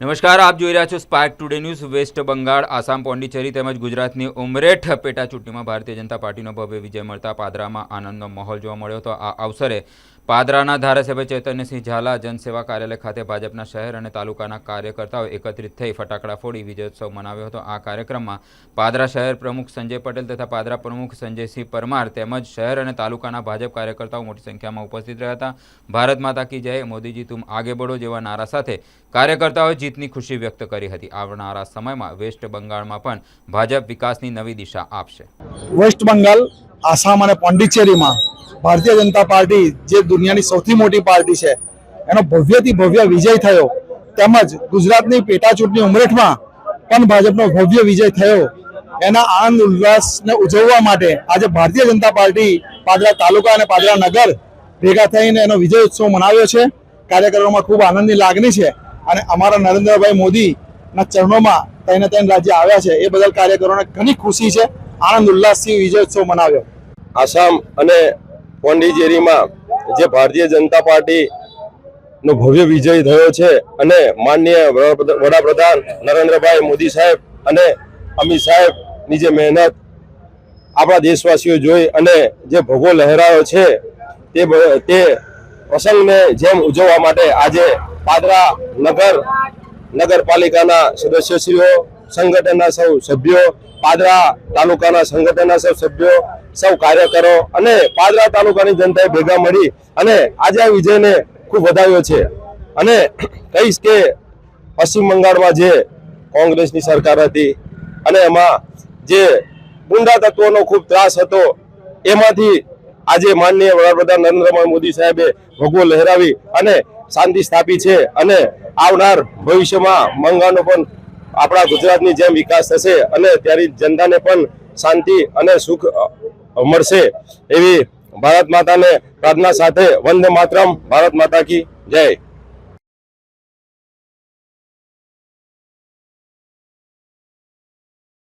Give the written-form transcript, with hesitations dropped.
નમસ્કાર, આપ જોઈ રહ્યા છો spark today news. West Bengal, Assam, Pondicherry તેમજ ગુજરાતની ઉમરેઠ પેટા ચૂંટણીમાં ભારતીય જનતા પાર્ટીનો ભવ્ય વિજય મળતા પાદરામાં આનંદનો માહોલ જોવા મળ્યો હતો। આ અવસરે પાદરાના ધારાસભ્ય ચૈતન્યસિંહ ઝાલા જનસેવા કાર્યાલય ખાતે ભાજપના શહેર અને તાલુકાના કાર્યકર્તાઓ એકત્રિત થઈ ફટાકડા ફોડી વિજયોત્સવ મનાવ્યો હતો। આ કાર્યક્રમમાં પાદરા શહેર પ્રમુખ સંજય પટેલ તથા પાદરા પ્રમુખ સંજયસિંહ પરમાર તેમજ શહેર અને તાલુકાના ભાજપ કાર્યકર્તાઓ મોટી સંખ્યામાં ઉપસ્થિત રહ્યા હતા। ભારત માતા કી જય, મોદીજી તુમ આગે બઢો જેવા નારા સાથે કાર્યકર્તાઓએ જીતની ખુશી વ્યક્ત કરી હતી। આવનારા સમયમાં વેસ્ટ બંગાળમાં પણ ભાજપ વિકાસની નવી દિશા આપશે। વેસ્ટ બંગાળ, આસામ અને પોંડિચેરીમાં ભારતીય જનતા પાર્ટી જે દુનિયાની સૌથી મોટી પાર્ટી છે એનો ભવ્યથી ભવ્ય વિજય થયો, તેમજ ગુજરાતની પેટા ચૂંટણી ઉમરેઠમાં પણ ભાજપનો ભવ્ય વિજય થયો। એના આનંદ ઉલ્લાસને ઉજવવા માટે આજે ભારતીય જનતા પાર્ટી પાદરા તાલુકા અને પાદરા નગર ભેગા થઈને એનો વિજય ઉત્સવ મનાવ્યો છે। કાર્યકરોમાં ખૂબ આનંદની લાગણી છે અને અમારા નરેન્દ્રભાઈ મોદીના ચરણોમાં ત્રણ રાજ્ય આવ્યા છે એ બદલ કાર્યકરોને ઘણી ખુશી છે। આનંદ ઉલ્લાસથી વિજયોત્સવ મનાવ્યો। આસામ અને પોંડિચેરીમાં જે ભારતીય જનતા પાર્ટીનો ભવ્ય વિજય થયો છે અને માનનીય વડાપ્રધાન નરેન્દ્રભાઈ મોદી સાહેબ અને અમિત સાહેબની જે મહેનત આપણા દેશવાસીઓ જોઈ અને જે ભગવો લહેરાયો છે તે પ્રસંગને જેમ ઉજવવા માટે આજે પાદરા નગરપાલિકાના સદસ્યશ્રીઓ, સંગઠનના સૌ સભ્યો, પાદરા તાલુકાના સંગઠનના સૌ સભ્યો, સૌ કાર્યકરો અને પાદરા તાલુકાની જનતાએ ભેગા મળી અને આજે આ વિજયને ખૂબ વધાવ્યો છે। અને કહીશ કે પશ્ચિમ બંગાળમાં જે કોંગ્રેસની સરકાર હતી અને એમાં જે ગુંડા તત્વોનો ખૂબ ત્રાસ હતો, એમાંથી આજે માનનીય વડાપ્રધાન નરેન્દ્રભાઈ મોદી સાહેબે ભગવો લહેરાવી અને શાંતિ સ્થાપી છે અને આવનાર ભવિષ્યમાં બંગાળનો પણ આપણા ગુજરાતની જેમ વિકાસ થશે અને ત્યારે જનતાને પણ શાંતિ અને સુખ મળશે એવી ભારત માતાને પ્રાર્થના સાથે વંદે માતરમ, ભારત માતા કી જય।